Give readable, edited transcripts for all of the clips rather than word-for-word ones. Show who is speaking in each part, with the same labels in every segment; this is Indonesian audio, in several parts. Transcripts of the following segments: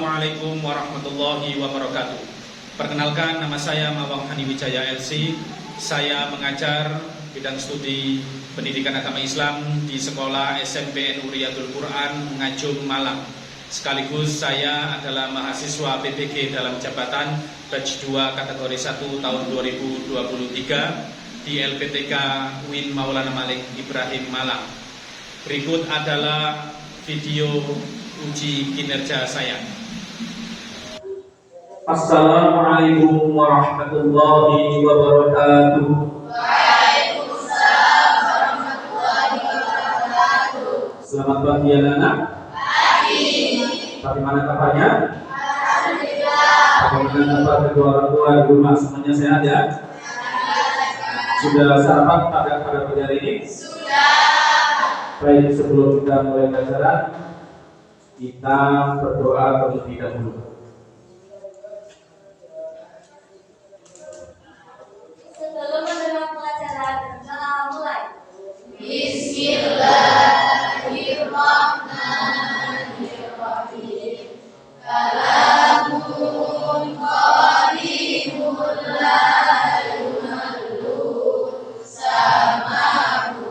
Speaker 1: Assalamualaikum warahmatullahi wabarakatuh. Perkenalkan, nama saya Mawang Haniwijaya LC. Saya mengajar bidang studi pendidikan agama Islam di sekolah SMP NU Riyadul Quran Ngajum, Malang. Sekaligus saya adalah mahasiswa PPG dalam jabatan batch 2 kategori 1 tahun 2023 di LPTK UIN Maulana Malik Ibrahim, Malang. Berikut adalah video uji kinerja saya. Assalamualaikum warahmatullahi wabarakatuh.
Speaker 2: Waalaikumsalam warahmatullahi wabarakatuh.
Speaker 1: Selamat pagi anak-anak.
Speaker 2: Pagi.
Speaker 1: Bagaimana kabarnya?
Speaker 2: Alhamdulillah.
Speaker 1: Bagaimana kabar kedua orang tua di rumah? Semuanya sehat ya? Sudah sarapan pada pagi hari ini?
Speaker 2: Sudah.
Speaker 1: Baik, sebelum kita mulai pelajaran, kita berdoa terlebih dahulu.
Speaker 2: Sebelum menerima pelajaran, kita mulai. Bismillahirrahmanirrahim. Kalamun qalimul la yumallu samahu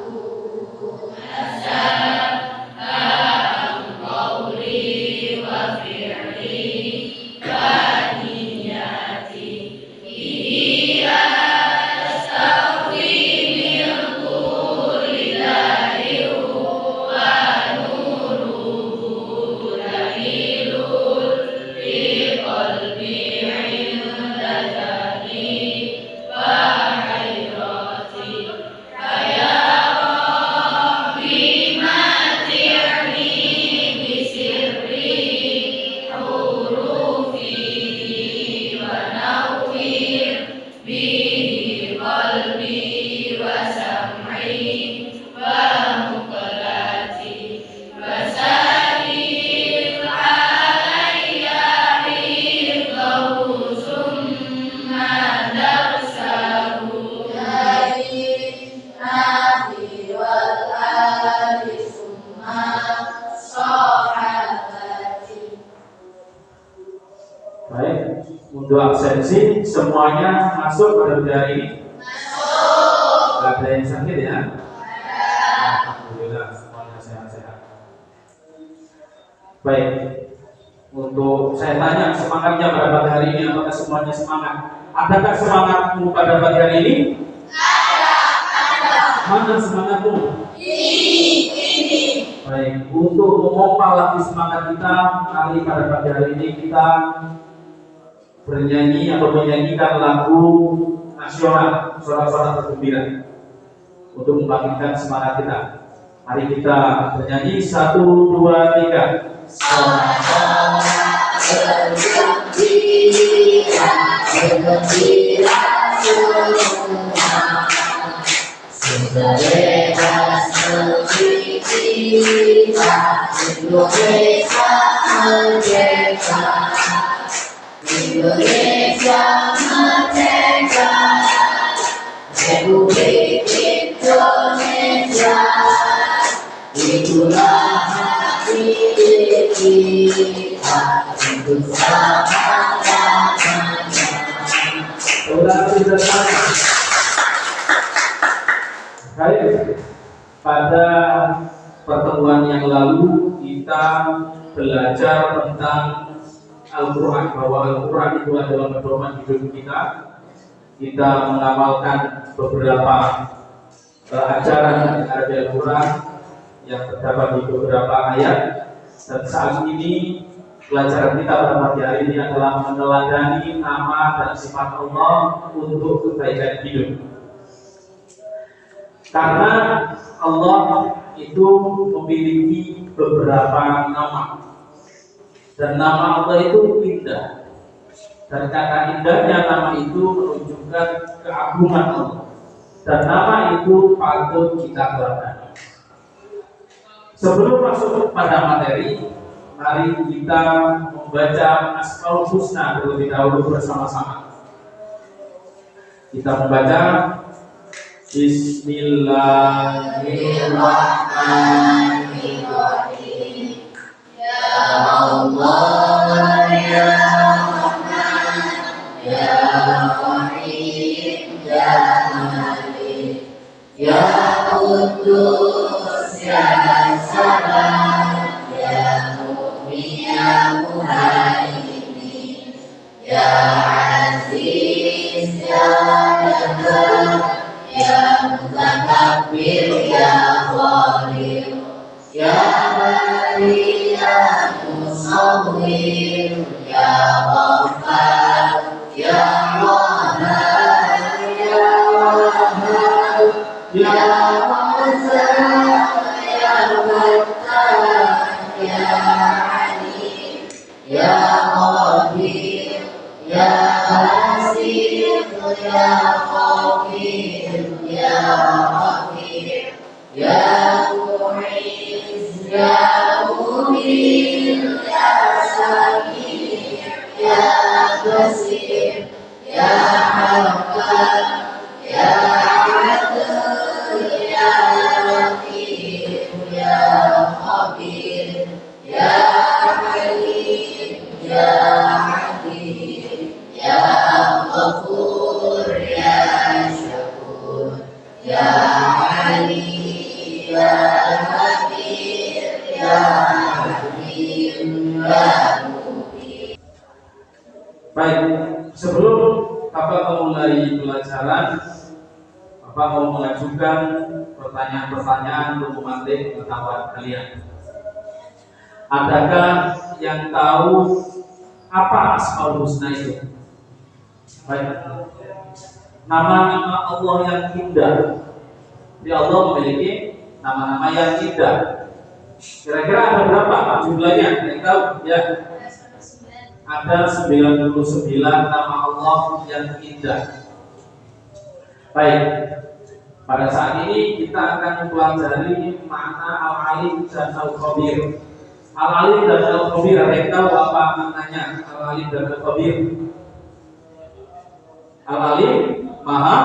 Speaker 1: Untuk absensi semuanya masuk pada hari ini? Masuk. Gak ada yang sakit ya? Alhamdulillah semuanya sehat-sehat. Baik, untuk saya tanya semangatnya pada pagi hari ini, apakah semuanya semangat? Adakah semangatmu pada pagi hari ini? Ada. Mana semangatmu? Ini. Baik, untuk memompa lagi semangat kita, mari pada pagi hari ini kita bernyanyi atau menyanyikan lagu nasional, sorak-sorak bergembira untuk membangkitkan semangat kita. Mari kita bernyanyi 1, 2, 3.
Speaker 2: Sorak-sorak bergembira, bergembira semua, sebebas bercita, Indonesia merdeka. Indonesia merdeka, Republik Indonesia, itulah hati kita untuk selama-lamanya.
Speaker 1: Baik, pada pertemuan yang lalu kita belajar tentang Al-Quran, bahwa Al-Quran itu adalah pedoman hidup kita. Kita mengamalkan beberapa ajaran dari Al-Quran yang terdapat di beberapa ayat. Dan saat ini pelajaran kita pada pagi hari ini adalah meneladani nama dan sifat Allah untuk kebaikan hidup. Karena Allah itu memiliki beberapa nama. Dan nama Allah itu indah. Dan kata indahnya nama itu menunjukkan keagungan Allah. Dan nama itu patut kita banggakan. Sebelum masuk pada materi, mari kita membaca Asmaul Husna terlebih dahulu bersama-sama. Kita membaca Bismillahirrahmanirrahim.
Speaker 2: Ya Allah Kudus ya Salam, ya Mu'min ya Muhaimin, ya Aziz ya Jabbar, ya Mutakabbir ya Qadir, ya Bari ya Musawwir, ya Ghaffar ya Rahman, ya Wahhab ya Musa ya Fatah, ya Alim ya Qadir, ya Basir ya Qadir, ya Rahim ya Mu'izz ya Mubin, ya Sami ya Basir, ya Hakam ya Adil, ya Latif ya Khabir, ya Halim ya Adil, ya Ghafur ya Syakur, ya Ali ya Kabir, ya Hakim ya Mubin.
Speaker 1: Baik, sebelum Bapak memulai pelajaran, Bapak mau mengajukan pertanyaan-pertanyaan untuk memantik pengetahuan kalian. Adakah yang tahu apa Asmaul Husna itu? Baik. Nama-nama Allah yang indah. Jadi Allah memiliki nama-nama yang indah. Kira-kira ada berapa jumlahnya? Yang tahu? Ya. Ada 99 nama Allah yang indah. Baik. Pada saat ini kita akan mempelajari makna Al-Alim dan Al-Khabir. Al-Alim dan Al-Khabir, ada yang tahu apa maknanya Al-Alim dan Al-Khabir? Al-Alim Maha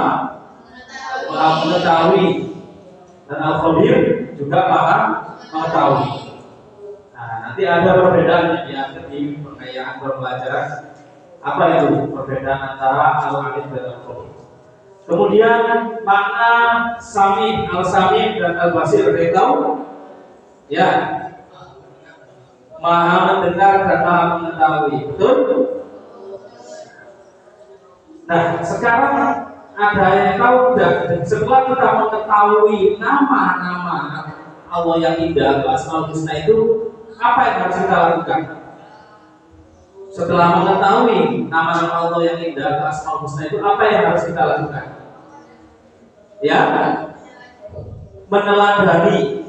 Speaker 1: mengetahui, dan Al-Khabir juga Maha mengetahui. Nah, nanti ada perbedaannya di akhir pengayaan pembelajaran. Apa itu perbedaan antara Al-Alim dan Al-Khabir? Kemudian makna Sami, Al-Sami dan Al-Basir, ada yang tahu? Ya, Maha mendengar dan Maha mengetahui. Betul? Nah, sekarang ada yang tahu tidak? Setelah kita mengetahui nama-nama Allah yang indah, Asmaul Husna itu, apa yang harus kita lakukan? Setelah mengetahui nama-nama Allah yang indah, Asmaul Husna itu, apa yang harus kita lakukan? Ya, meneladani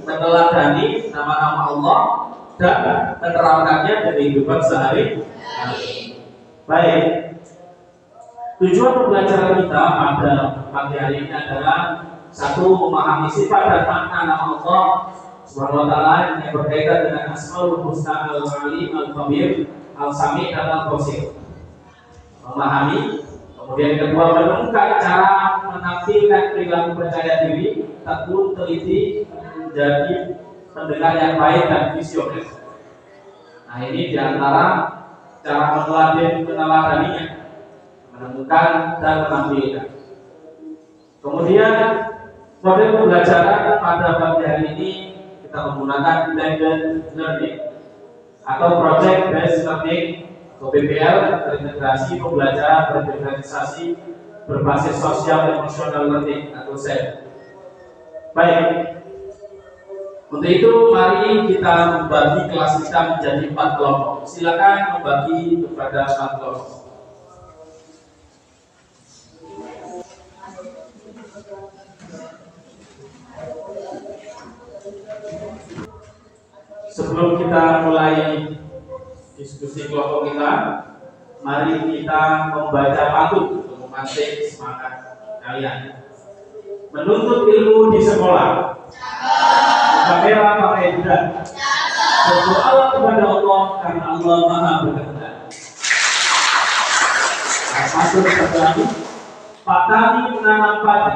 Speaker 1: nama-nama Allah dan menerapkannya di kehidupan sehari-hari. Baik. Tujuan pembelajaran kita pada pagi hari ini adalah satu, memahami sifat dan makna nama Allah Subhanahu wa taala yang berkaitan dengan Asmaul Husna, Al-Alim, Al-Khabir, Al-Sami dan Al-Basir. Memahami, kemudian kedua, menemukan cara menampilkan perilaku percaya diri, tekun, teliti, menjadi pendengar yang baik dan visioner. Nah, ini diantara cara meneladaninya, menemukan dan menampilkan. Kemudian model pembelajaran pada pagi hari ini kita menggunakan blended learning atau project based learning atau PBL, terintegrasi pembelajaran berorganisasi berbasis sosial emotional learning atau SEL. Baik, untuk itu mari kita membagi kelas kita menjadi 4 kelompok. Silakan membagi kepada 4 kelompok. Sebelum kita mulai diskusi kelompok kita, mari kita membaca pantun untuk memancing semangat kalian. Menuntut ilmu di sekolah. Kamera pakai berat. Berdoa kepada Allah karena Allah Maha berkehendak. Pantun terbaru. Pak Tani menanam padi,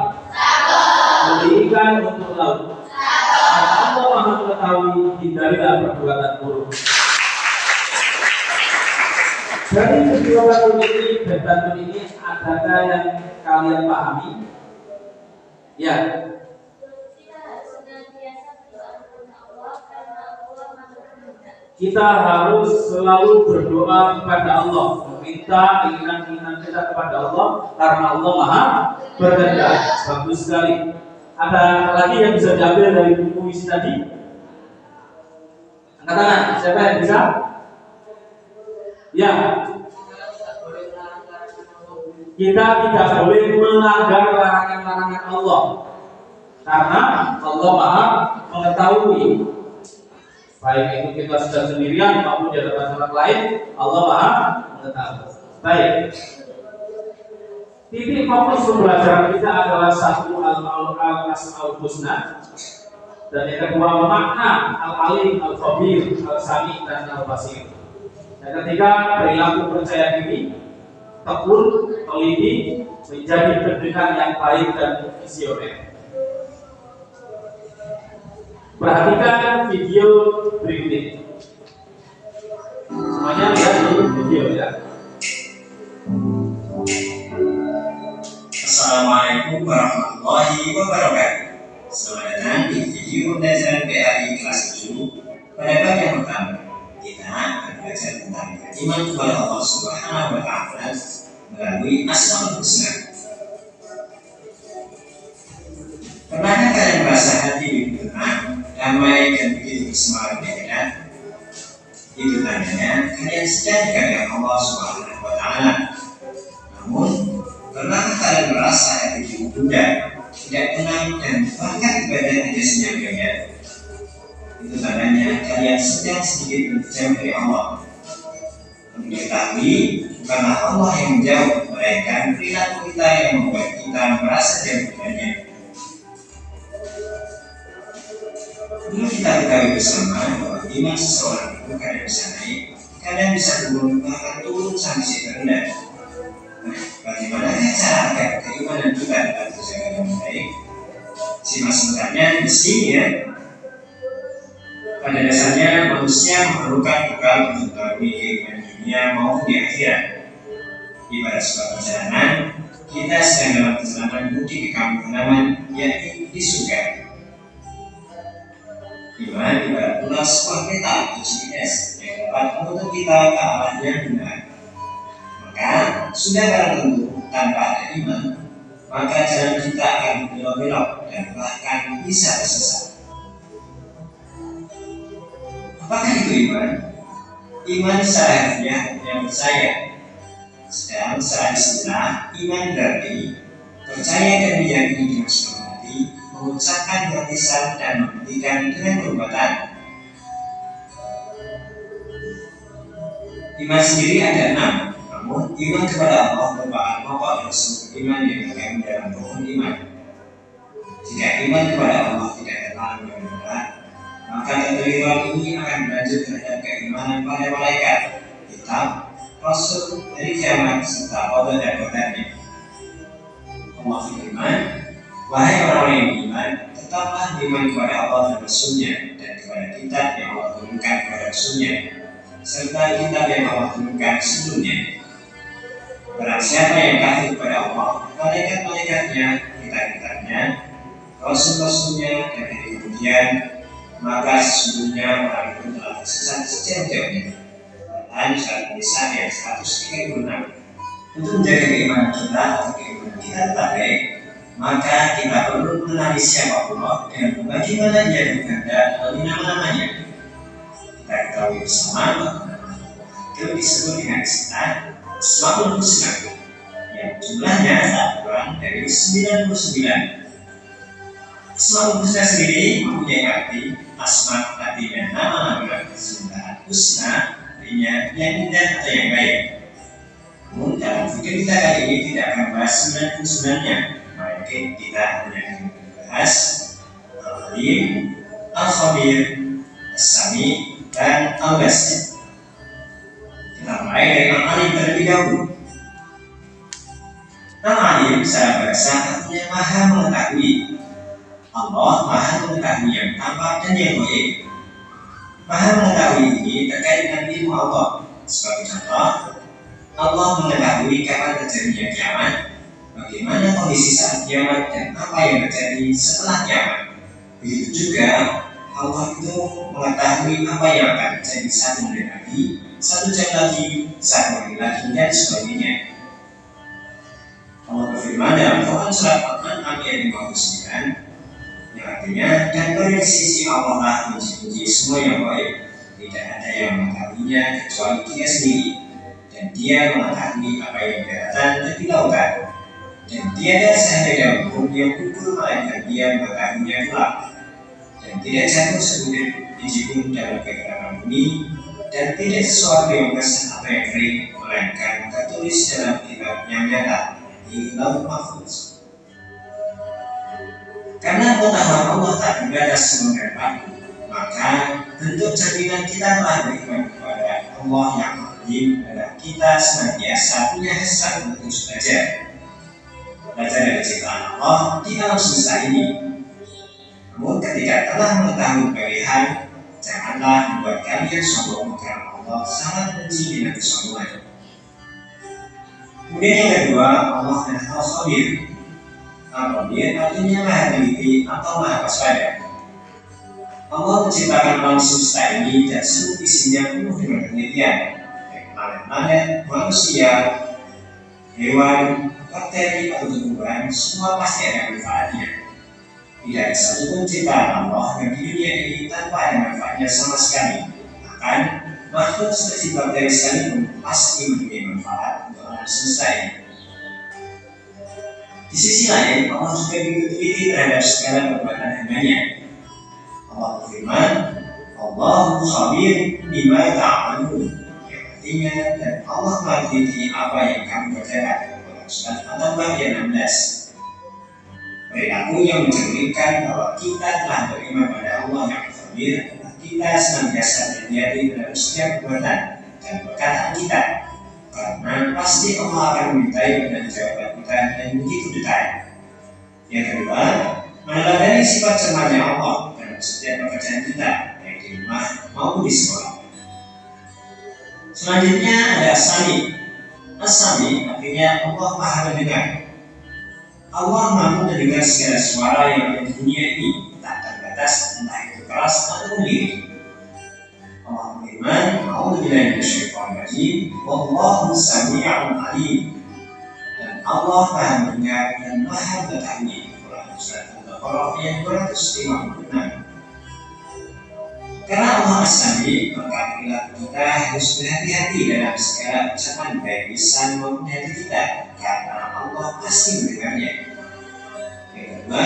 Speaker 1: beli ikan untuk laut. Allah Maha mengetahui, hindarilah perbuatan buruk. Dari kedua pantun ini dan pantun ini, adakah yang kalian pahami? Ya. kita harus selalu berdoa kepada Allah, meminta keinginan-keinginan kita kepada Allah karena Allah Maha berkehendak. Bagus sekali. Ada lagi yang bisa diambil dari buku isi tadi? Angkat tangan, siapa yang bisa? Ya. Kita tidak boleh melanggar larangan-larangan Allah karena Allah Maha mengetahui. Baik itu kita sudah sendirian maupun di hadapan orang lain, Allah Maha mengetahui. Baik. Titik fokus pembelajaran kita adalah satu al-asmaul husna dan yang kedua makna al-alim, al-khabir, al-sami dan al-basir. Yang ketiga perilaku percaya diri, tekun, teliti, menjadi pendengar yang baik dan visioner. Perhatikan video berikut ini. Semuanya lihat di video ya.
Speaker 3: Assalamualaikum warahmatullahi wabarakatuh. Selamat datang di video pembelajaran PAI kelas 7. Pada bab yang pertama, kita akan belajar tentang iman kepada Allah Subhanahu wa Ta'ala melalui Asmaul Husna. Pernahkah kalian merasa hati begitu tenang, damai dan begitu bersemangat dan itu tandanya kalian sedang dikagumi Allah Subhanahu wa Ta'ala. Namun, pernahkah kalian merasa hati bunda tidak tenang dan bahkan ibadah tidak senyapnya? Itu tandanya kalian sedang sedikit menjauh dari Allah. Untuk diketahui, bukanlah Allah yang menjauh, melainkan perilaku kita yang membuat kita merasa jauh dengannya. Perlu kita ketahui bersama bahwa iman seseorang itu kadang bisa naik, kadang bisa turun, bahkan turun sampai terendah. Nah, bagaimana cara agar keimanan kita dapat terjaga dengan baik? Simak sebenarnya di sini ya. Pada dasarnya manusia memerlukan bekal untuk melalui kehidupan dunia maupun di akhirat. Ibarat sebuah perjalanan, kita sedang dalam perjalanan mudik ke kampung halaman, yakni di surga. Iman ibarat pula sebuah peta atau GPS yang dapat menuntun kita ke arah yang benar. Maka sudah barang tentu tanpa ada iman, maka jalan kita akan belok-belok dan bahkan bisa tersesat. Apakah itu iman? Iman secara harfiah yang percaya. Sedang secara istilah, iman berarti percaya dan meyakini dengan sepenuh hati, mengucapkan dengan lisan dan membuktikan dengan perbuatan. Iman sendiri ada 6. Namun, iman kepada Allah merupakan pokok dari seluruh iman yang terkandung dalam rukun iman. Jika iman kepada Allah tidak terlalu dengan benar, maka keterlibatan ini akan berlanjut terhadap keimanan pada malaikat, kitab, rasul, hari kiamat, serta qada dan qadarnya. Allah firman, wahai orang-orang yang beriman, tetaplah beriman kepada Allah dan Rasul-Nya dan kepada kitab yang Allah turunkan kepada Rasul-Nya, serta kitab yang Allah turunkan sebelumnya. Barang siapa yang kafir kepada Allah, malaikat-malaikatnya, kitab-kitabnya, rasul-rasulnya, dan hari kemudian, maka sesungguhnya orang itu telah tersesat sejauh-jauhnya. Quran surat An-Nisa ayat 136. Untuk menjaga keimanan kita atau keimanan kita tetap baik, maka kita perlu mengenali siapa Allah dan bagaimana Dia berkehendak melalui nama-namanya. Kita ketahui bersama bahwa itu disebut dengan istilah Asmaul Husna yang jumlahnya tak kurang dari 99. Asmaul Husna sendiri mempunyai arti asma artinya nama-nama, sedangkan husna artinya yang indah atau yang baik. Namun dalam video kita kali ini tidak akan bahas 99-nya, melainkan kita hanya akan membahas al-alim, al-khabir, as-sami, dan al-basir. Kita mulai dari al-alim terlebih dahulu. Al-alim secara bahasa artinya maha mengetahui. Allah maha mengetahui yang tampak dan yang gaib. Maha mengetahui ini terkait dengan ilmu Allah. Sebagai contoh, Allah mengetahui kapan terjadinya kiamat, bagaimana kondisi saat kiamat, dan apa yang terjadi setelah kiamat. Begitu juga Allah itu mengetahui apa yang akan terjadi 1 menit lagi, 1 jam lagi, 1 hari lagi, dan sebagainya. Allah berfirman dalam Quran surat Al-An'am ayat 59, yang artinya, dan dari sisi Allah lah menjadi semua yang baik, tidak ada yang mengetahuinya kecuali Dia sendiri, dan Dia mengetahui apa yang di daratan dan di lautan, dan tiada sehingga pun yang gugur melainkan Dia mengetahuinya pula, dan tidak jatuh sebutir biji pun dalam kegelapan bumi, dan tidak sesuatu yang basah atau yang kering melainkan tertulis dalam kitab yang nyata di Lauh Mahfuz. Karena pengetahuan Allah tak berbatas sebagai waktu, maka bentuk cerminan kita telah beriman kepada Allah yang Alim adalah kita senantiasa punya hasrat untuk belajar dari ciptaan Allah di alam semesta ini. Namun ketika telah mengetahui pilihan, janganlah membuat kalian sombong, karena Allah sangat benci dengan kesombongan. Kemudian yang kedua, Allah adalah Al-Khabir. Al-Khabir artinya maha teliti atau maha waspada. Allah menciptakan alam semesta ini dan seluruh isinya penuh dengan penelitian. Planet-planet, manusia, hewan, bakteri atau tumbuhan, semua pasti ada manfaatnya. Tidak ada satupun ciptaan Allah yang di dunia ini tanpa ada manfaatnya sama sekali. Bahkan makhluk seperti bakteri sekalipun pasti mempunyai manfaat untuk alam semesta ini. Di sisi lain, Allah juga begitu teliti terhadap segala perbuatan hambanya. Allah berfirman, Allahu khabir bima ta'malun, yang artinya, dan Allah meneliti apa yang kamu kerjakan. Surat At-Taubah ayat 16. Perilaku yang mencerminkan bahwa kita telah beriman pada Allah yang khabir adalah kita senantiasa berhati-hati dalam setiap perbuatan dan perkataan kita, karena pasti Allah akan memintai pertanggungjawaban kita dan begitu detail. Yang kedua, meneladani sifat cermatnya Allah dalam setiap pekerjaan kita, baik di rumah maupun di sekolah. Selanjutnya ada As-Sami. As-Sami artinya Allah maha mendengar. Allah mampu mendengar segala suara yang ada di dunia ini, tak terbatas entah itu keras atau lirih. Allah berfirman, A'udzubillahi minasyaitonir rajim, Wallahu sami'un 'alim. Dan Allah maha mendengar dan maha mengetahui. Quran surat Al-Baqarah ayat 256. Karena Allah As-Sami, maka perilaku kita harus berhati-hati dalam segala ucapan baik lisan maupun hati kita, karena Allah pasti mendengarnya. Yang kedua,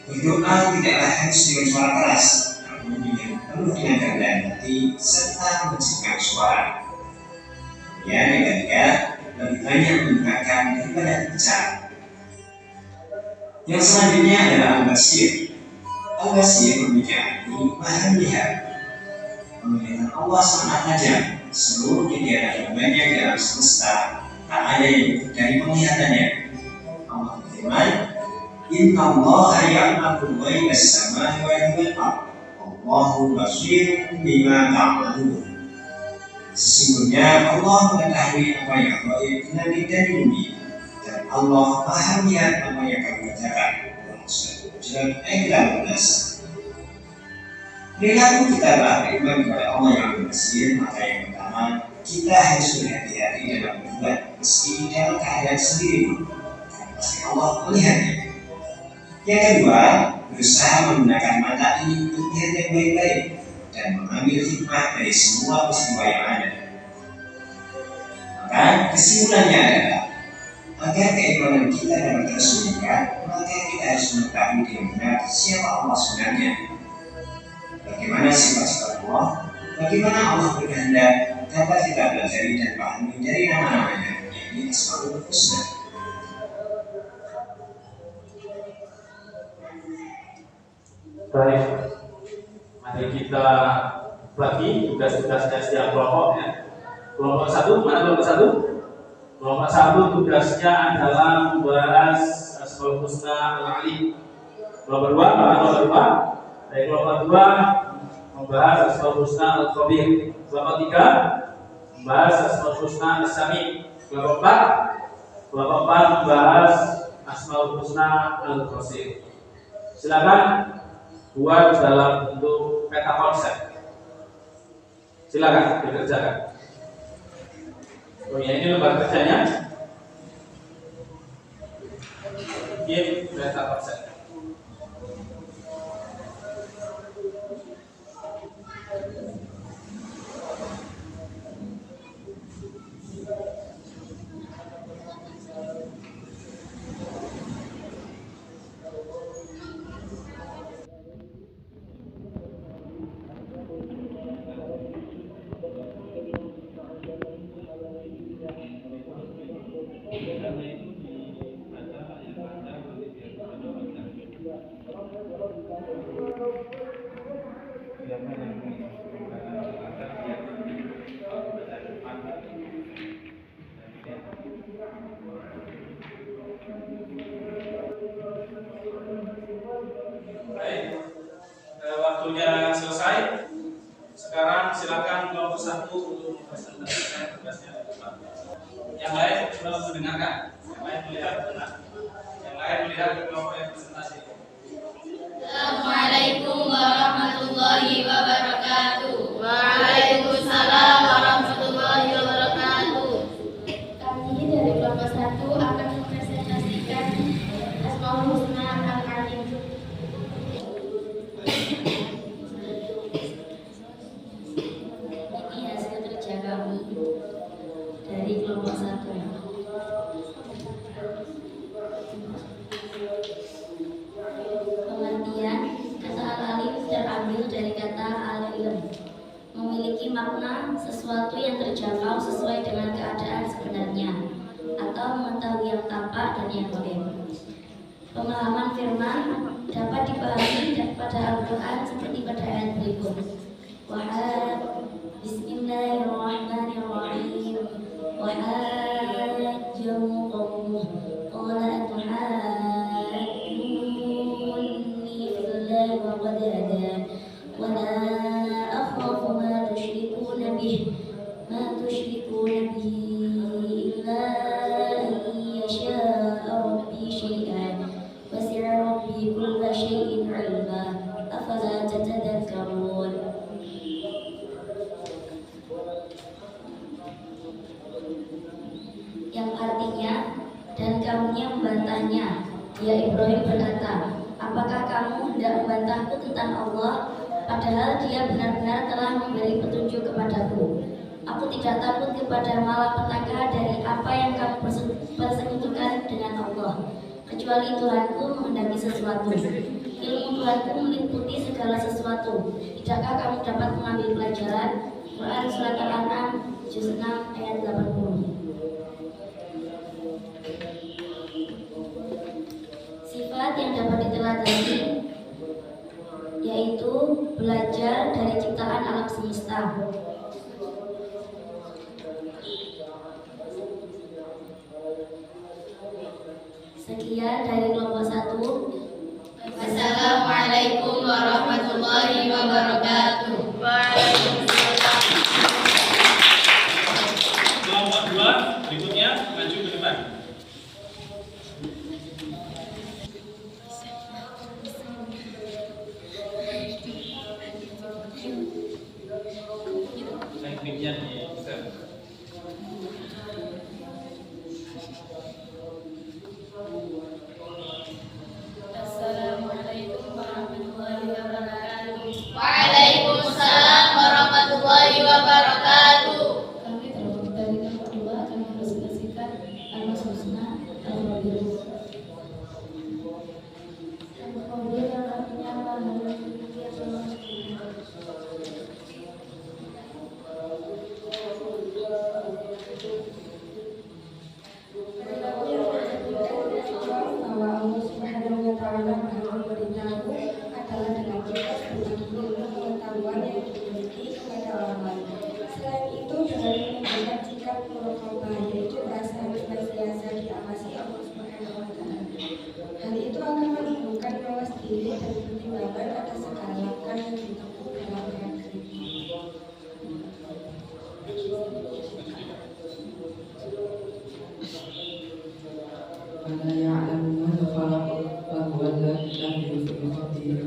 Speaker 3: berdoa tidaklah harus dengan suara keras, namun penuh dengan kerendahan hati serta menciptakan suara. Kemudian yang ketiga, lebih banyak mendengarkan daripada bicara. Yang selanjutnya adalah Al-Basir. Al-Basir berbicara ini maha melihat. Penglihatan Allah sangat tajam. Seluruh kegiatan yang banyak dalam semesta tak ada yang luput dari penglihatannya. Allah berfirman, Inna Allaha ya'lamu ghaibas samawati wal ardh, Wallahu basirun bima ta'malun. Sesungguhnya Allah mengetahui apa yang gaib di langit dan di bumi, dan Allah maha melihat apa yang kamu kerjakan. Surat ayat 18. Perilaku kita adalah beriman kepada Allah yang Al-Basir, maka yang pertama, kita harus berhati-hati dalam berbuat meski dalam keadaan sendiri pun, karena pasti Allah melihatnya. Yang kedua, berusaha menggunakan mata ini untuk melihat yang baik-baik dan mengambil hikmah dari semua peristiwa yang ada. Maka kesimpulannya adalah, agar keimanan kita dapat terus meningkat, maka kita harus mengetahui dengan benar siapa Allah sebenarnya, bagaimana sifat-sifat Allah, bagaimana Allah berkehendak, dapat kita pelajari dan pahami dari nama-namanya, yakni Asmaul Husna.
Speaker 1: Baik, mari kita bagi tugas-tugasnya setiap kelompok ya. Kelompok satu, mana kelompok satu? Kelompok satu tugasnya adalah membahas Asmaul Husna Al-Alim. Kelompok dua, mana kelompok dua? Dari kelompok dua membahas Asmaul Husna Al-Khabir. Kelompok tiga membahas Asmaul Husna As-Sami. Kelompok empat membahas Asmaul Husna Al-Qasir. Silakan buat dalam bentuk peta konsep. Silakan dikerjakan. Oh ya, ini lembar kerjanya. Bikin peta konsep. Baik, waktunya selesai. Sekarang silakan kelompok 1 untuk mempresentasikan tugasnya. Yang lain belum mendengarkan, yang lain melihat benar. Yang lain melihat kelompok yang presentasi.
Speaker 2: Assalamualaikum warahmatullahi wabarakatuh. Waalaikumsalam warahmatullahi wabarakatuh. Kami dari kelompok 1 akan mempresentasikan Asmaul Husna Al-Alim. Ini hasil kerja kami dari kelompok 1. Pengertian kata al-alim terambil dari kata al-ilm, memiliki makna sesuatu yang terjangkau sesuai dengan keadaan sebenarnya, atau mengetahui yang tampak dan yang gaib. Pemahaman firman dapat dipahami pada Al-Quran seperti pada ayat berikut. Bismillahirrahmanirrahim. Wahajjahu qaumuh qala atuhajjuni fillahi wa qad hadan wa la akhafu ma tusyrikuna bihi illa an yasha'a rabbi syai'an wasi'a rabbi kulla syai'in 'ilma afala tatadhakkarun. Yang artinya, dan kamunya membantahnya. Ya Ibrahim berkata, apakah kamu hendak membantahku tentang Allah, padahal dia benar-benar telah memberi petunjuk kepadaku. Aku tidak takut kepada malapetaka dari apa yang kamu persekutukan dengan Allah, kecuali Tuhanku menghendaki sesuatu. Ilmu Tuhanku meliputi segala sesuatu. Tidakkah kamu dapat mengambil pelajaran? Quran Surat Al-An'am juz 6 ayat 80. Sifat yang dapat diteladani yaitu belajar dari ciptaan alam semesta. Sekian dari kelompok 1. Wassalamualaikum warahmatullahi wabarakatuh.
Speaker 1: Kelompok 2 berikutnya maju ke depan. Tekniknya nih, Ustaz.
Speaker 2: Assalamualaikum warahmatullahi wabarakatuh. Waalaikumsalam warahmatullahi wabarakatuh. Kami tergabung dari kelompok 2 akan mempresentasikan Asmaul Husna Al-Alim. Al-Qadir yang artinya bahwa Allah Subhanahu wa Ta'ala Maha memberitahu adalah dengan kita berbagi ilmu pengetahuan yang dimiliki kepada orang lain. Selain itu juga menunjukkan sikap muraqabah, yaitu rasa harus senantiasa diawasi Allah Subhanahu wa Ta'ala. Hal itu akan menimbulkan mawas diri dan pertimbangan atas segala langkah yang ditempuh dalam berakhirat.
Speaker 4: Ala ya'lamu man khalaq wa huwa al-latiful khabir.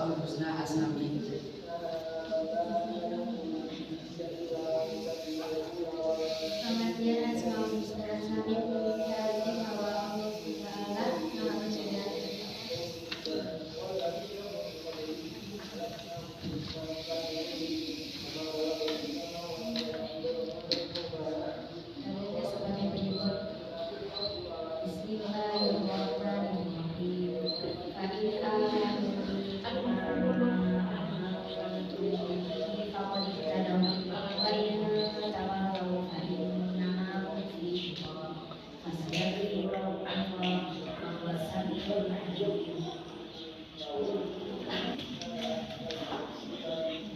Speaker 4: Asmaul Husna Asnawi.
Speaker 2: Pengertian Asmaul Husna Asnawi memiliki arti bahwa Allah SWT Maha Penjaga. Namanya sebagai penyebut. Bismillahirrahmanirrahim.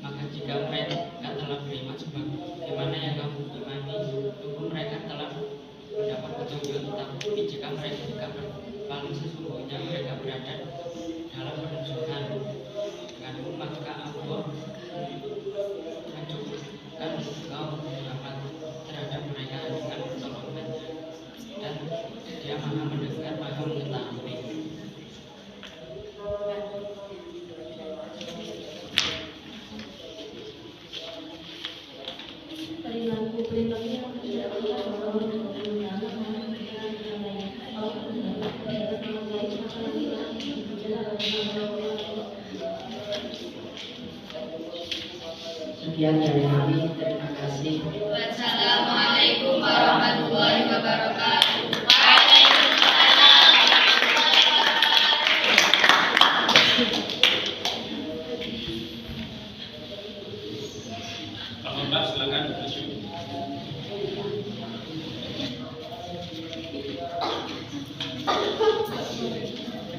Speaker 5: Maka jika mereka telah beriman sebagaimana yang kamu imani, tunggu mereka telah mendapat petunjuk. Tapi jika mereka juga paling sesungguhnya mereka berada dalam penunjukan denganmu, maka Allah mencukupkan engkau dapat terhadap mereka dengan pertolongan, dan Dia Maha mendengar, Maha mengetahui.
Speaker 2: Perilaku yang tidak
Speaker 4: Sekian dari kami, terima kasih.
Speaker 6: Wassalamualaikum warahmatullahi wabarakatuh.
Speaker 1: Kalau Mbak silakan bersyukur.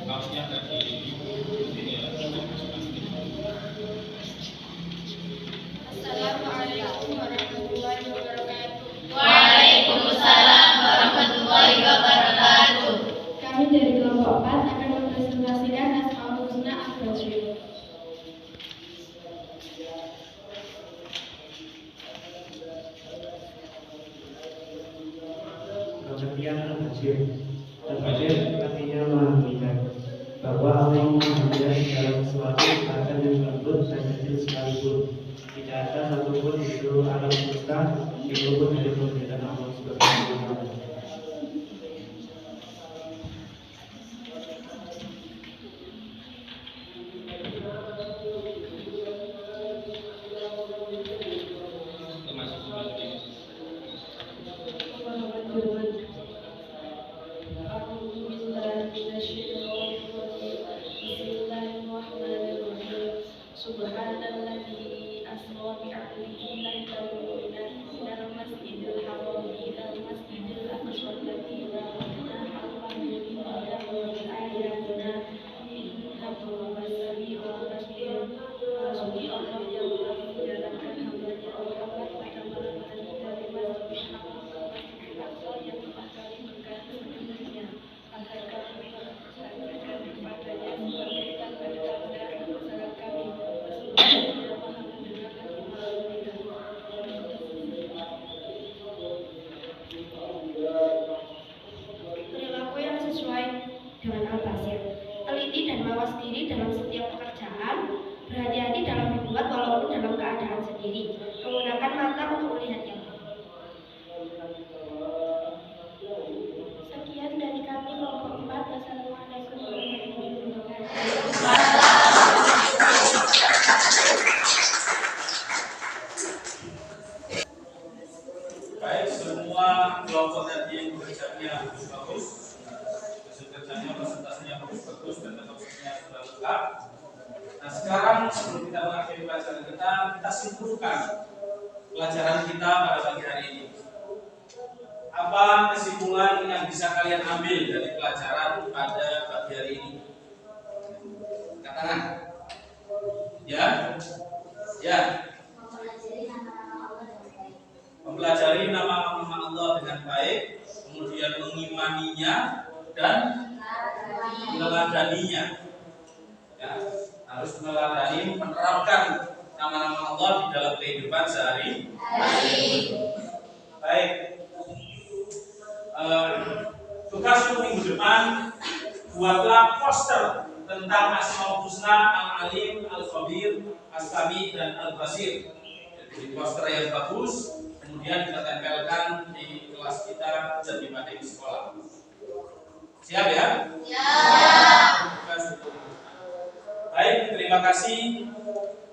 Speaker 1: Kaosnya tadi ini ya,
Speaker 6: Assalamualaikum warahmatullahi wabarakatuh.
Speaker 7: Waalaikumsalam warahmatullahi wabarakatuh.
Speaker 6: Kami dari kelompok 4 akan mempresentasikan Asmaul Husna Al-Basri.
Speaker 8: Pengertian Al-Basir. Al-Basir artinya Maha Melihat, bahwa Allah Maha melihat segala sesuatu, bahkan yang lembut dan kecil sekalipun. Tidak ada satupun di seluruh alam semesta yang luput dari penglihatan Allah Subhanahu wa Ta'ala.
Speaker 1: termasuk sebagai
Speaker 6: Subhanalladzi asra bi 'abdihi laylan minal masjidil haram ilal masjidil aqsa alladzi barakna hawlahu linuriyahu min ayatina innahu was-sami'ul basir. Masuki Allah yang telah menjalankan hambanya Muhammad pada malam hari dari Masjidil Haram ke Masjidil Aqsa yang telah kami berkati sebelumnya, agar kami mensaksikan kepadanya sebagai tanda-tanda kebesaran kami. Sesungguhnya Dia Maha mendengar lagi Maha melihat. Perilaku yang sesuai dengan Al-Basir. Teliti dan mawas diri dalam setiap pekerjaan. Berhati-hati dalam berbuat walaupun dalam keadaan sendiri. Menggunakan mata untuk melihat yang lain. Sekian dari kami kelompok 4. Wassalamualaikum warahmatullahi wabarakatuh.
Speaker 1: baik semua kelompok tadi yang bekerjanya bagus, hasil kerjanya presentasinya bagus dan maksudnya sudah lengkap. Nah sekarang sebelum kita mengakhiri pelajaran kita simpulkan pelajaran kita pada pagi hari ini. Apa kesimpulan yang bisa kalian ambil dari pelajaran pada pagi hari ini? Katakan. Ya, ya. Mempelajari nama-nama Allah dengan baik, kemudian mengimaninya dan meneladaninya. Ya, harus meneladani, menerapkan nama-nama Allah di dalam kehidupan sehari-hari. Baik. Tugas untuk minggu depan, buatlah poster tentang Asmaul Husna, Al-Alim, Al-Khabir, As-Sami, dan Al-Basir. Jadi poster yang bagus, kemudian kita tempelkan di kelas kita dan di materi sekolah. Siap ya? Siap. Baik, terima kasih.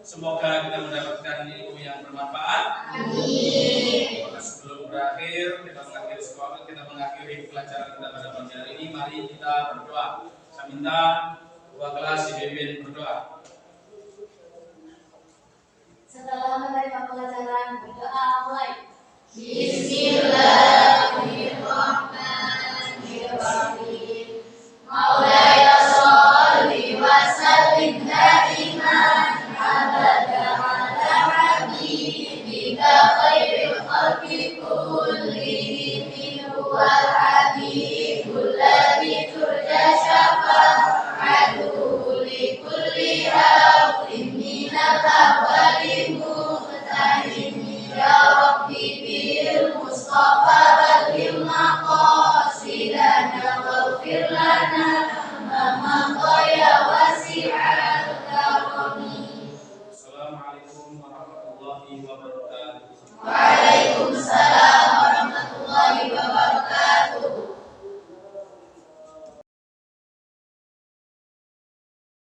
Speaker 1: Semoga kita mendapatkan ilmu yang bermanfaat. Amin. Sebelum berakhir, kita mengakhiri sekolah, kita mengakhiri pelajaran kita pada pagi hari ini. Mari kita berdoa. Saya minta dua kelas dipimpin berdoa.